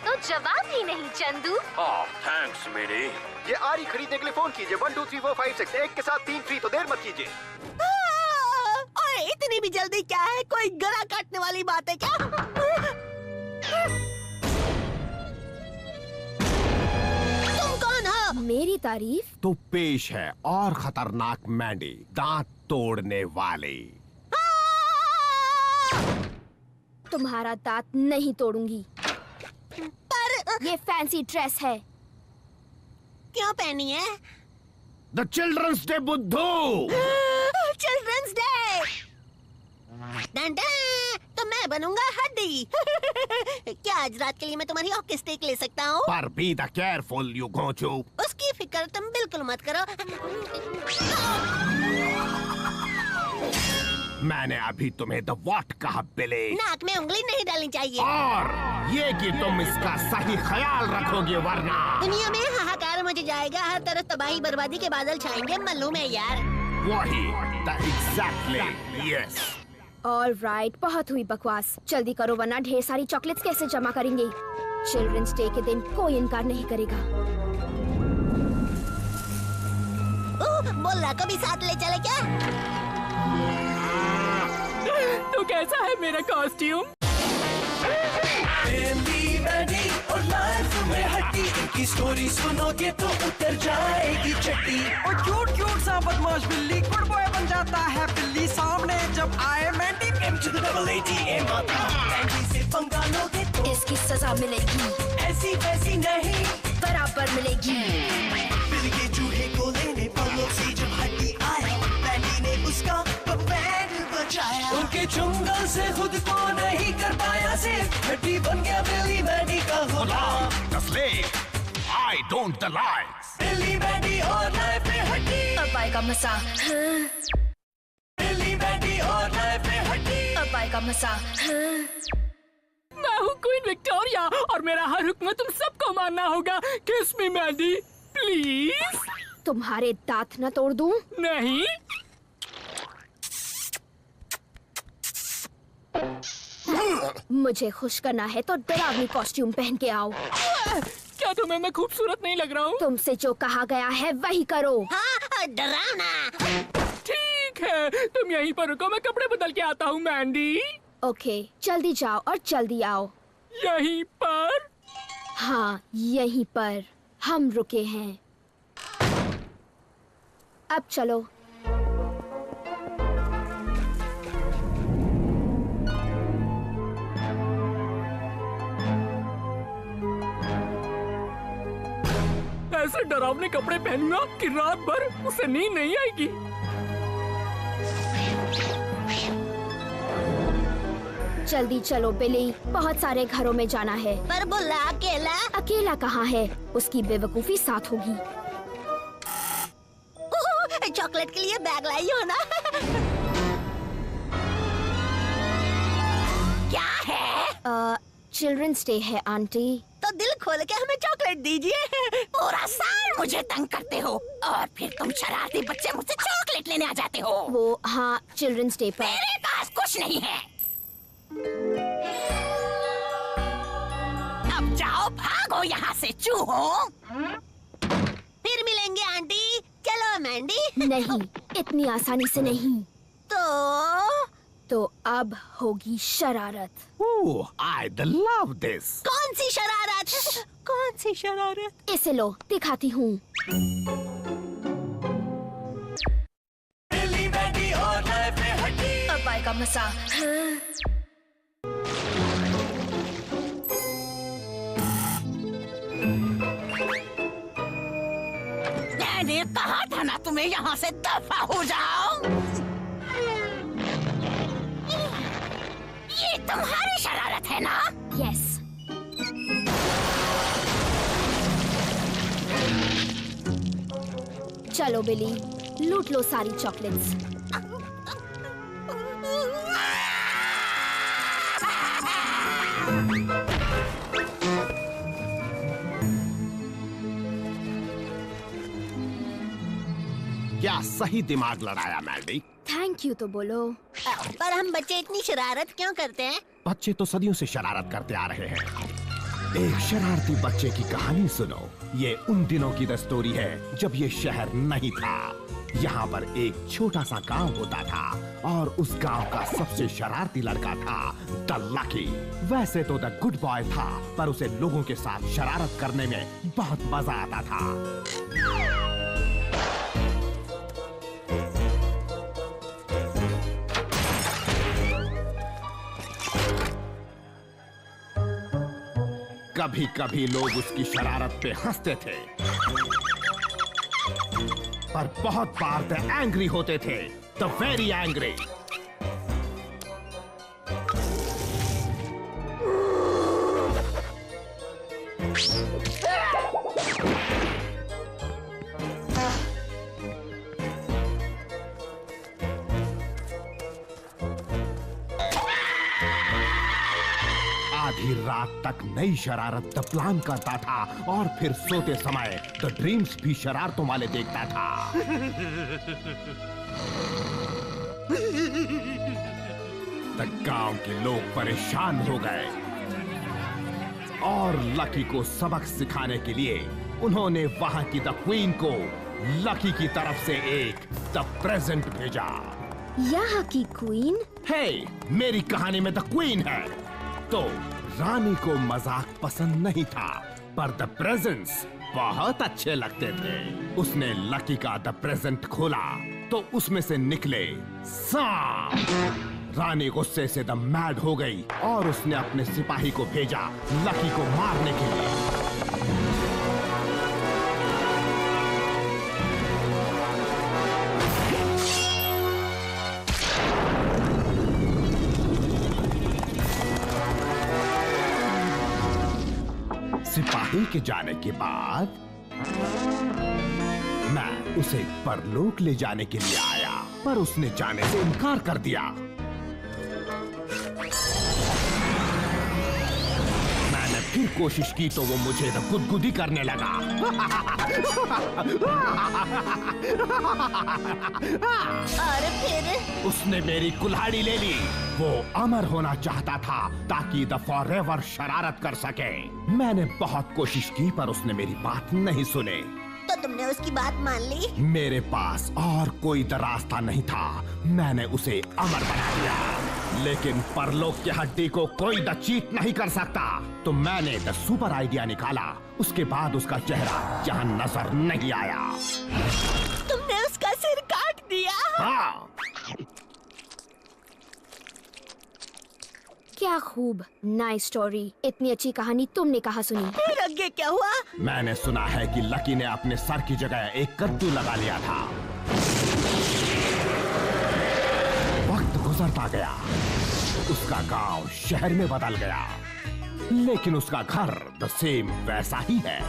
तो जवाब ही नहीं चंदू। थैंक्स मेरी। ये आरी खरीदने के लिए फोन कीजिए 1 2 3 4 5 6 एक के साथ 3 फ्री, तो देर मत कीजिए। ओए इतनी भी जल्दी क्या है, कोई गला काटने वाली बात है क्या? तुम कौन हो? मेरी तारीफ? तो पेश है और खतरनाक मैंडी, दांत तोड़ने वाली। तुम्हारा दांत नहीं तोड़ूंगी। पर ये फैंसी ड्रेस है। क्यों पहनी है? द चिल्ड्रंस डे बुद्धू। Children's day. तो मैं बनूंगा हड्डी। क्या आज रात के लिए मैं तुम्हारी हॉकी स्टिक ले सकता हूँ? पर be the careful you Gochu. उसकी फिक्र तुम बिल्कुल मत करो। मैंने अभी तुम्हें द व्हाट कहा बिली। नाक में उंगली नहीं डालनी चाहिए। और ये कि तुम इसका सही ख्याल रखोगे वरना दुनिया में हाहाकार मच जाएगा, हर तरफ तबाही बर्बादी के बादल छाएंगे। मालूम है यार। वही एग्जैक्टली यस। ऑलराइट, बहुत हुई बकवास। जल्दी करो वरना ढेर सारी चॉकलेट्स कैसे जमा करेंगे। चिल्ड्रंस डे के दिन कोई इनकार नहीं करेगा। बोल रहा कभी साथ ले चले क्या? तो कैसा है मेरा कॉस्ट्यूम? और लाइफ में हड्डी, इनकी स्टोरी सुनोगे तो उतर जाएगी चट्टी। और क्यूट क्यूट सा बदमाश बिल्ली गुड बॉय बन जाता है बिल्ली सामने जब आए मैंडी। मैंडी से पंगा लोगे तो इसकी सजा मिलेगी, ऐसी वैसी नहीं बराबर मिलेगी। बिल के चूहे को लेने पलों से जब हड्डी आया, मैंडी ने उसका बैंड बचाया। उनके चुंगल से खुद को नहीं कर पाया से हड्डी बन गया बिल्ली मैंडी का गुलाम। I don't the lies. बिल्ली मैंडी और लाइफ में हड्डी, अब आएगा मजा। बिल्ली मैंडी और लाइफ में हड्डी। अब आएगा मजा। मैं हूँ क्वीन विक्टोरिया और मेरा हर हुक्म तुम सबको मानना होगा। किस मी मैंडी प्लीज। तुम्हारे दांत न तोड़ दूं? नहीं। मुझे खुश करना है तो डरावनी कॉस्ट्यूम पहन के आओ। क्या तुम्हें मैं खूबसूरत नहीं लग रहा हूँ? तुमसे जो कहा गया है वही करो। हाँ, डरावना। ठीक है, तुम यहीं पर रुको, मैं कपड़े बदल के आता हूँ मैंडी। ओके, जल्दी जाओ और जल्दी आओ। यहीं पर? हाँ, यहीं पर हम रुके हैं। अब चलो। ऐसे डरावने कपड़े पहनूंगा कि रात भर उसे नींद नहीं आएगी। जल्दी चलो बिली, बहुत सारे घरों में जाना है। पर बुल्ला अकेला? अकेला कहाँ है, उसकी बेवकूफी साथ होगी। चॉकलेट के लिए बैग लाई हो ना? क्या है? चिल्ड्रंस डे है आंटी। तो दिल खोल के हमें चॉकलेट दीजिए। पूरा साल मुझे तंग करते हो और फिर तुम शरारती बच्चे मुझसे चॉकलेट लेने आ जाते हो। वो हाँ, चिल्ड्रंस डे पर। मेरे पास कुछ नहीं है। अब जाओ, भागो यहाँ से चूहों। फिर मिलेंगे आंटी। चलो मैंडी। नहीं, इतनी आसानी से नहीं। तो अब होगी शरारत। Oh, I love this. कौन सी शरारत? कौन सी शरारत? इसे लो, दिखाती हूँ। बिल्ली मैंडी और लाइफ में हड्डी। अब आएगा मजा। मैंने कहा था ना तुम्हें यहाँ से दफा हो जाओ। ये तुम्हारी शरारत है ना? यस। चलो बिली, लूट लो सारी चॉकलेट्स। क्या सही दिमाग लड़ाया मैंडी। थैंक यू तो बोलो। पर हम बच्चे इतनी शरारत क्यों करते हैं? बच्चे तो सदियों से शरारत करते आ रहे हैं। एक शरारती बच्चे की कहानी सुनो। ये उन दिनों की द स्टोरी है जब ये शहर नहीं था। यहाँ पर एक छोटा सा गांव होता था और उस गांव का सबसे शरारती लड़का था द लकी। वैसे तो द गुड बॉय था, पर उसे लोगों के साथ शरारत करने में बहुत मजा आता था। कभी कभी लोग उसकी शरारत पे हंसते थे, पर बहुत बार द एंग्री होते थे, द वेरी एंग्री। आधी रात तक नई शरारत द प्लान करता था और फिर सोते समय द ड्रीम्स भी शरारतों वाले देखता था। द गांव के लोग परेशान हो गए और लकी को सबक सिखाने के लिए उन्होंने वहां की द क्वीन को लकी की तरफ से एक द प्रेजेंट भेजा। यहाँ की क्वीन? हे, मेरी कहानी में द क्वीन है। तो रानी को मजाक पसंद नहीं था, पर द प्रेजेंट्स बहुत अच्छे लगते थे। उसने लकी का द प्रेजेंट खोला तो उसमें से निकले सांप। रानी गुस्से से द मैड हो गई और उसने अपने सिपाही को भेजा लकी को मारने के लिए। सिपाही के जाने के बाद मैं उसे परलोक ले जाने के लिए आया, पर उसने जाने से इनकार कर दिया। मैंने फिर कोशिश की तो वो मुझे तो गुदगुदी करने लगा। और फिर उसने मेरी कुल्हाड़ी ले ली। वो अमर होना चाहता था ताकि द फॉरएवर शरारत कर सके। मैंने बहुत कोशिश की पर उसने मेरी बात नहीं सुने। तो तुमने उसकी बात मान ली? मेरे पास और कोई द रास्ता नहीं था। मैंने उसे अमर बना दिया, लेकिन परलोक की हड्डी को कोई द चीट नहीं कर सकता। तो मैंने द सुपर आइडिया निकाला। उसके बाद उसका चेहरा यहाँ नजर नहीं आया। तुमने उसका सिर काट दिया? हाँ। क्या खूब, नाइस स्टोरी। इतनी अच्छी कहानी तुमने कहाँ सुनी? फिर आगे क्या हुआ? मैंने सुना है कि लकी ने अपने सर की जगह एक कद्दू लगा लिया था। वक्त गुजरता गया, उसका गांव शहर में बदल गया, लेकिन उसका घर द सेम वैसा ही है।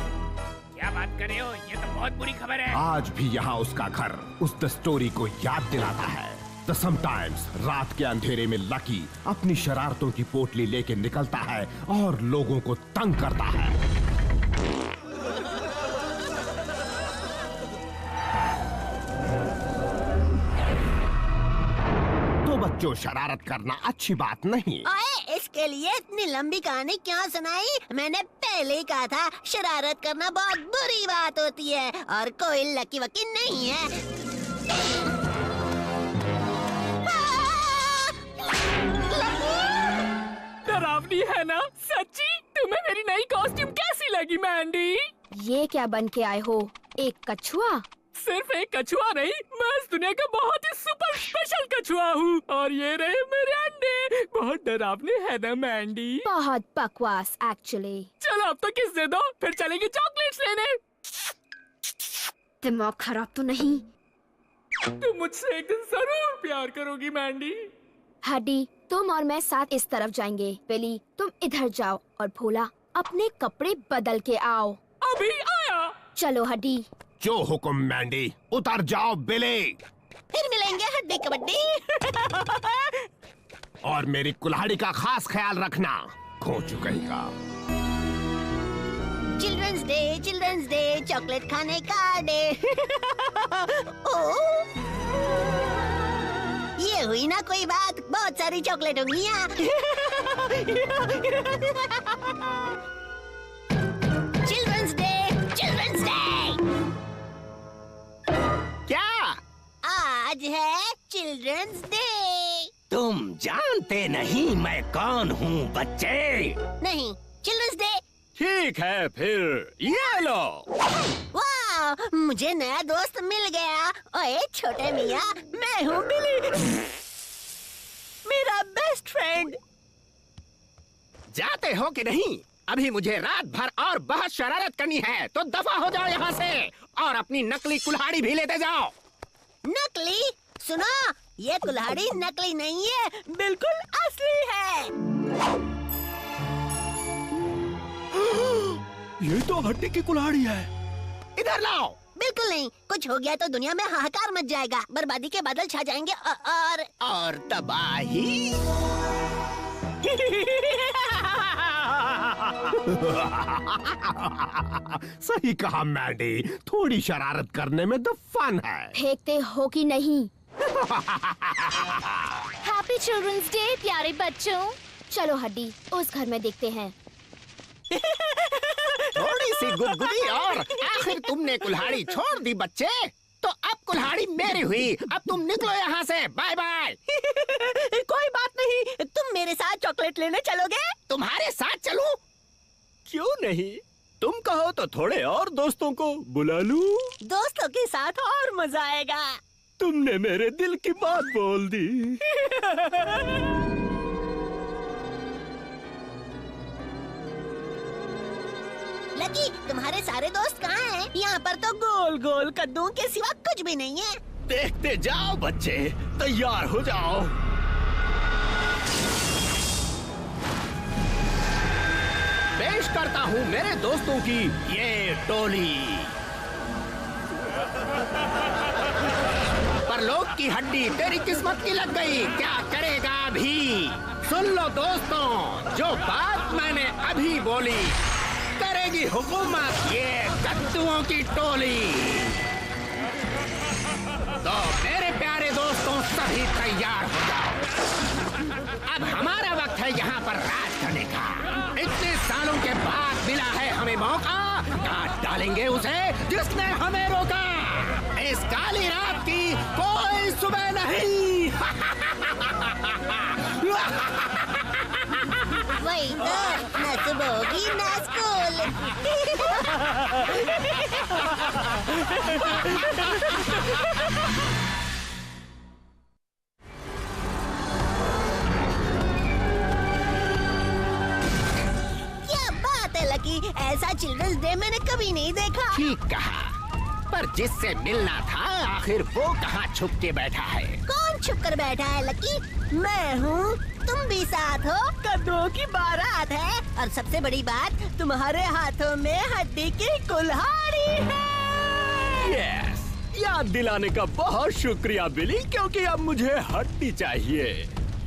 क्या बात कर रहे हो? ये तो बहुत बुरी खबर है। आज भी यहाँ उसका घर उस द स्टोरी को याद दिलाता है। द समटाइम्स रात के अंधेरे में लकी अपनी शरारतों की पोटली लेके निकलता है और लोगों को तंग करता है। तो बच्चों, शरारत करना अच्छी बात नहीं। ओए, इसके लिए इतनी लंबी कहानी क्यों सुनाई? मैंने पहले ही कहा था शरारत करना बहुत बुरी बात होती है और कोई लकी वकी नहीं है। डरावनी है ना? सच्ची? तुम्हें मेरी नई कॉस्ट्यूम कैसी लगी मैंडी? ये क्या बन के आए हो? एक कछुआ? सिर्फ एक कछुआ नहीं, मैं इस दुनिया का बहुत ही सुपर स्पेशल कछुआ हूँ। और ये रहे मेरे अंडे। बहुत डरावने है ना मैंडी? बहुत बकवास एक्चुअली। चलो अब तो किस दे दो, फिर चलेंगे चॉकलेट्स लेने। दिमाग खराब तो नहीं? तुम मुझसे एक दिन जरूर प्यार करोगी मैंडी। हड्डी, तुम और मैं साथ इस तरफ जाएंगे। बिली, तुम इधर जाओ और भोला अपने कपड़े बदल के आओ। अभी आया। चलो हड्डी। जो हुक्म मैंडी, उतर जाओ बिली। फिर मिलेंगे हड्डी कबड्डी। और मेरी कुल्हाड़ी का खास ख्याल रखना। खो चुकेगा। चिल्ड्रंस डे, चॉकलेट खाने का डे। ये हुई ना कोई बात, बहुत सारी चॉकलेट होंगी यहाँ। आज है चिल्ड्रंस डे। तुम जानते नहीं मैं कौन हूँ बच्चे? नहीं, चिल्ड्रंस डे। ठीक है फिर ये लो। वाह, मुझे नया दोस्त मिल गया। ओए छोटे मियाँ, मैं हूँ बिली, मेरा बेस्ट फ्रेंड। जाते हो कि नहीं? अभी मुझे रात भर और बहुत शरारत करनी है, तो दफा हो जाओ यहाँ से और अपनी नकली कुल्हाड़ी भी लेते जाओ। नकली? सुनो, ये कुल्हाड़ी नकली नहीं है, बिल्कुल असली है। ये तो हड्डी की कुल्हाड़ी है। इधर लाओ। बिल्कुल नहीं, कुछ हो गया तो दुनिया में हाहाकार मच जाएगा, बर्बादी के बादल छा जाएंगे और तबाही। सही कहा मैंडी, थोड़ी शरारत करने में तो फन है। फेंकते हो कि नहीं? हैप्पी चिल्ड्रंस डे प्यारे बच्चों। चलो हड्डी, उस घर में देखते हैं। थोड़ी सी गुदगुदी और आखिर तुमने कुल्हाड़ी छोड़ दी बच्चे। तो अब कुल्हाड़ी मेरी हुई, अब तुम निकलो यहाँ से। Bye bye. कोई बात नहीं, तुम मेरे साथ चॉकलेट लेने चलोगे? तुम्हारे साथ चलूं? क्यों नहीं, तुम कहो तो थोड़े और दोस्तों को बुला लूं। दोस्तों के साथ और मजा आएगा। तुमने मेरे दिल की बात बोल दी। लकी, तुम्हारे सारे दोस्त कहाँ हैं? यहाँ पर तो गोल गोल कद्दू के सिवा कुछ भी नहीं है। देखते जाओ बच्चे, तैयार हो जाओ। पेश करता हूँ मेरे दोस्तों की ये टोली। परलोक की हड्डी तेरी किस्मत की लग गई, क्या करेगा अभी? सुन लो दोस्तों, जो बात मैंने अभी बोली करेगी हुकूमत ये कद्दुओं की टोली। तो मेरे प्यारे दोस्तों, सभी तैयार हो जाओ। अब हमारा वक्त है यहाँ पर राज करने का। इतने सालों के बाद मिला है हमें मौका, काट डालेंगे उसे जिसने हमें रोका। इस काली रात की कोई सुबह नहीं। वही तो, न सुबह होगी न स्कूल। क्या बात है लकी, ऐसा चिल्ड्रंस डे मैंने कभी नहीं देखा। ठीक कहा, पर जिससे मिलना था आखिर वो कहाँ छुप के बैठा है? कौन छुप कर बैठा है लकी? मैं हूँ, तुम भी साथ हो। कद्दुओं की बारात है और सबसे बड़ी बात, तुम्हारे हाथों में हड्डी की कुल्हाड़ी है। यस, याद दिलाने का बहुत शुक्रिया बिली, क्योंकि अब मुझे हड्डी चाहिए।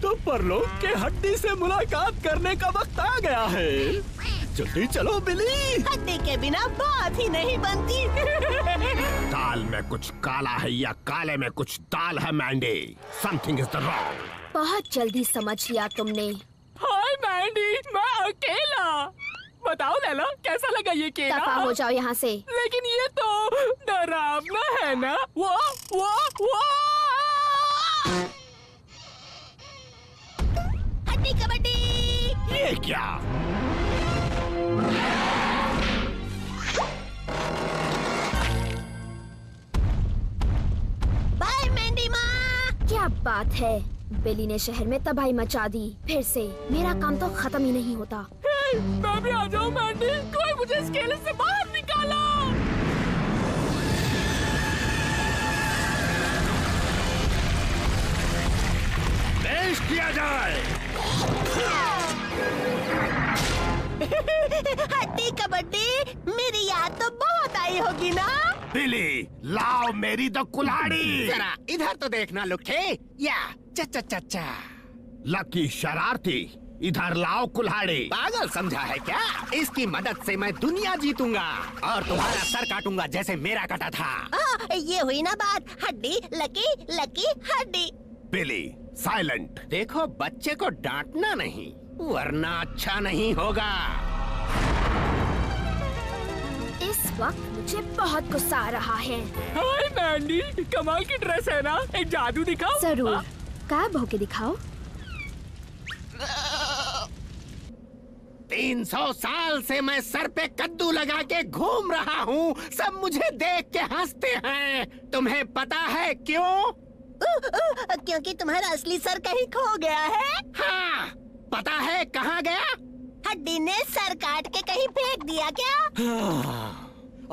तो परलोक के हड्डी से मुलाकात करने का वक्त आ गया है। जल्दी चलो बिली। हड्डी के बिना बात ही नहीं बनती। दाल में कुछ काला है या काले में कुछ दाल है मैंडी। Something is the wrong. बहुत जल्दी समझ लिया तुमने। हाय मैंडी, मैं अकेला। बताओ लैला, कैसा लगा ये केला? दफा हो जाओ यहाँ से। लेकिन ये तो डरावना है ना। वो हड्डी कबड्डी। ये क्या? बाय मैंडी माँ। क्या बात है, बिली ने शहर में तबाही मचा दी। फिर से मेरा काम तो खत्म ही नहीं होता। मैं भी आ जाऊँ मैंडी, कोई मुझे इस केले से बाहर निकालो। पेश किया जाए। हड्डी कबड्डी, मेरी याद तो बहुत आई होगी ना? बिली, लाओ मेरी तो कुल्हाड़ी। जरा इधर तो देखना लुखे। या चा। लकी शरारती, इधर लाओ कुल्हाड़ी। पागल समझा है क्या? इसकी मदद से मैं दुनिया जीतूंगा और तुम्हारा सर काटूंगा जैसे मेरा कटा था। ये हुई ना बात, हड्डी लकी लकी हड्डी। बिली, साइलेंट। देखो बच्चे को डांटना नहीं, वरना अच्छा नहीं होगा। इस वक्त मुझे बहुत गुस्सा आ रहा है। हाय मैंडी, कमाल की ड्रेस है ना, एक जादू दिखाओ। जरूर, गायब होके दिखाओ। 300 साल से मैं सर पे कद्दू लगा के घूम रहा हूँ। सब मुझे देख के हंसते हैं। तुम्हें पता है क्यों? क्योंकि तुम्हारा असली सर कहीं खो गया है। हाँ, पता है कहाँ गया? हड्डी ने सर काट के कहीं फेंक दिया क्या?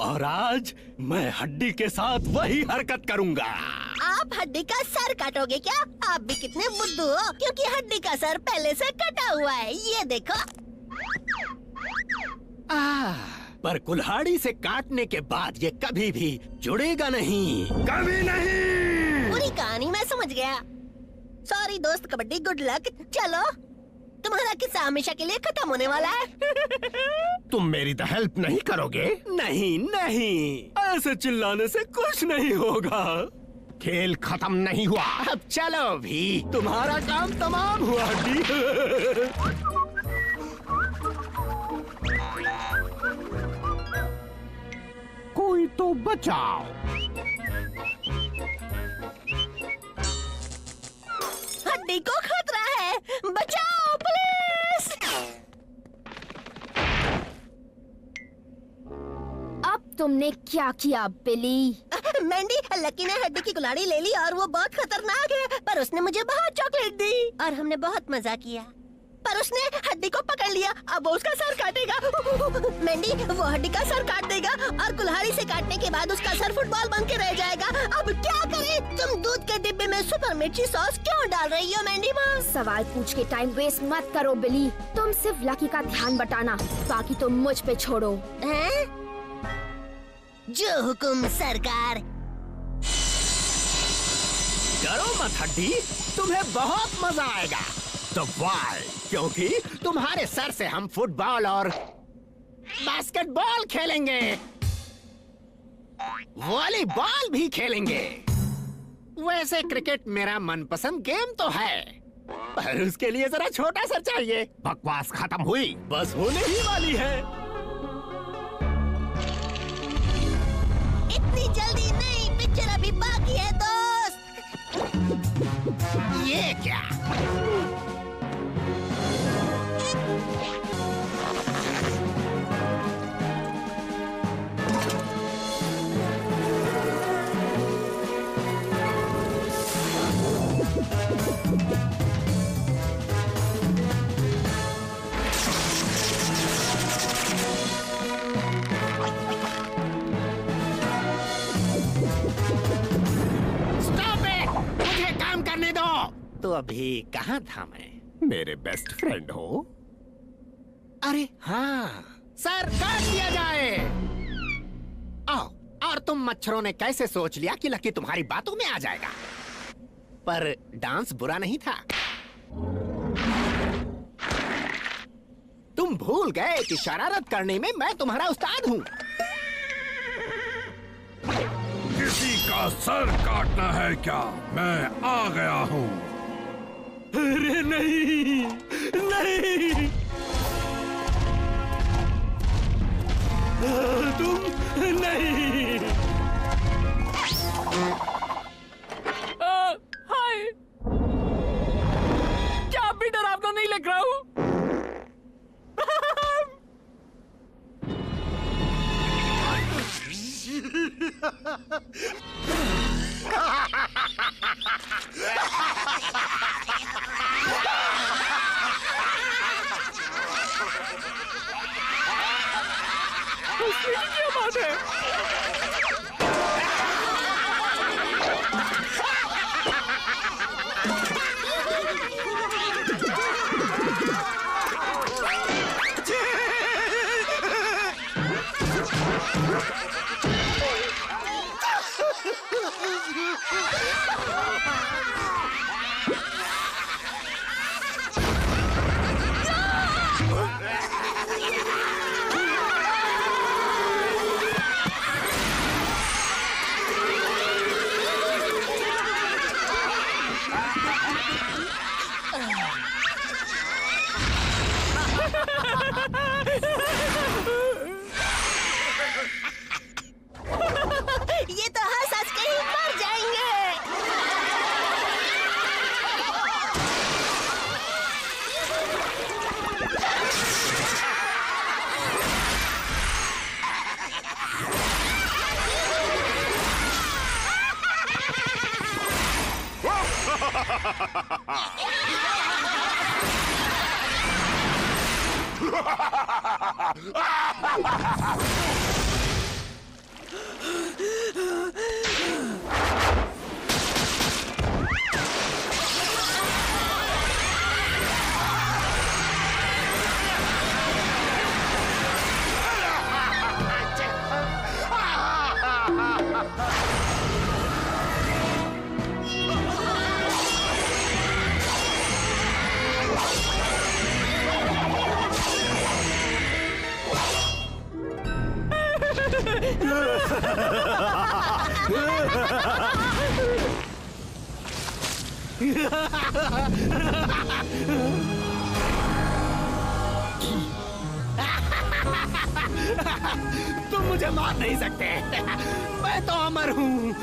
और आज मैं हड्डी के साथ वही हरकत करूँगा। आप हड्डी का सर काटोगे क्या? आप भी कितने बुद्धू हो, क्योंकि हड्डी का सर पहले से कटा हुआ है। ये देखो। पर कुल्हाड़ी से काटने के बाद ये कभी भी जुड़ेगा नहीं, कभी नहीं। पूरी कहानी मैं समझ गया। सॉरी दोस्त कबड्डी, गुड लक। चलो, तुम्हारा किस्सा हमेशा के लिए खत्म होने वाला है। तुम मेरी तो हेल्प नहीं करोगे? नहीं नहीं, ऐसे चिल्लाने से कुछ नहीं होगा। खेल खत्म नहीं हुआ। अब चलो भी, तुम्हारा काम तमाम हुआ हड्डी। कोई तो बचाओ। हड्डी को खतरा है, बचाओ प्लीज। अब तुमने क्या किया बिली? मैंडी, लकी ने हड्डी की कुल्हाड़ी ले ली और वो बहुत खतरनाक है, पर उसने मुझे बहुत चॉकलेट दी और हमने बहुत मजा किया। पर उसने हड्डी को पकड़ लिया, अब वो उसका सर काटेगा। मैंडी, वो हड्डी का सर काट देगा और कुल्हाड़ी से काटने के बाद उसका सर फुटबॉल बन के रह जाएगा। अब क्या करें? तुम दूध के डिब्बे में सुपर मिर्ची सॉस क्यों डाल रही हो मैंडी माँ? सवाल पूछ के टाइम वेस्ट मत करो बिली। तुम सिर्फ लकी का ध्यान बटाना, बाकी तुम मुझ पे छोड़ो। हैं? जो हुकुम सरकार। डरो मत हड्डी, तुम्हें बहुत मजा आएगा। तो वाई, क्योंकि तुम्हारे सर से हम फुटबॉल और बास्केटबॉल खेलेंगे, वॉलीबॉल भी खेलेंगे। वैसे क्रिकेट मेरा मनपसंद गेम तो है, पर उसके लिए जरा छोटा सर चाहिए। बकवास खत्म हुई, बस होने ही वाली है। इतनी जल्दी नहीं, पिक्चर अभी बाकी है दोस्त। ये क्या? तो अभी कहाँ था मैं? मेरे बेस्ट फ्रेंड हो। अरे हाँ, सर काट दिया जाए। आओ, और तुम मच्छरों ने कैसे सोच लिया कि लकी तुम्हारी बातों में आ जाएगा? पर डांस बुरा नहीं था। तुम भूल गए कि शरारत करने में मैं तुम्हारा उस्ताद हूँ। किसी का सर काटना है क्या? मैं आ गया हूँ। अरे नहीं, नहीं, तुम नहीं। हाय, क्या आप भी डरावना नहीं लग रहा हूँ? क्या बात है? तुम मुझे मार नहीं सकते। मैं तो अमर हूँ।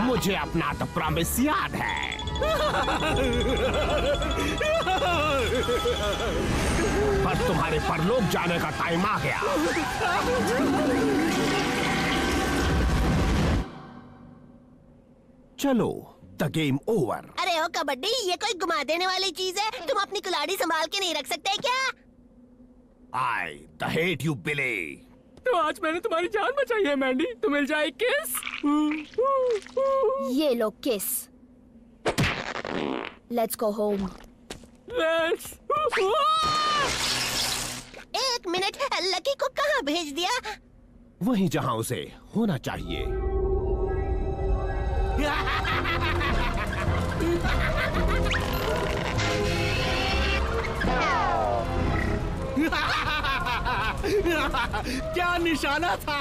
मुझे अपना तो प्रॉमिस याद है। पर तुम्हारे परलोक जाने का टाइम आ गया। चलो, द गेम ओवर। अरे ओ कबड्डी, ये कोई घुमा देने वाली चीज है? तुम अपनी कुल्हाड़ी संभाल के नहीं रख सकते क्या? आई द हेट यू बिली। तो आज मैंने तुम्हारी जान बचाई है मैंडी। तो मिल जाए किस। ये लो किस। Let's go home. लेट्स। एक मिनट, लकी को कहाँ भेज दिया? वहीं जहां उसे होना चाहिए। क्या निशाना था?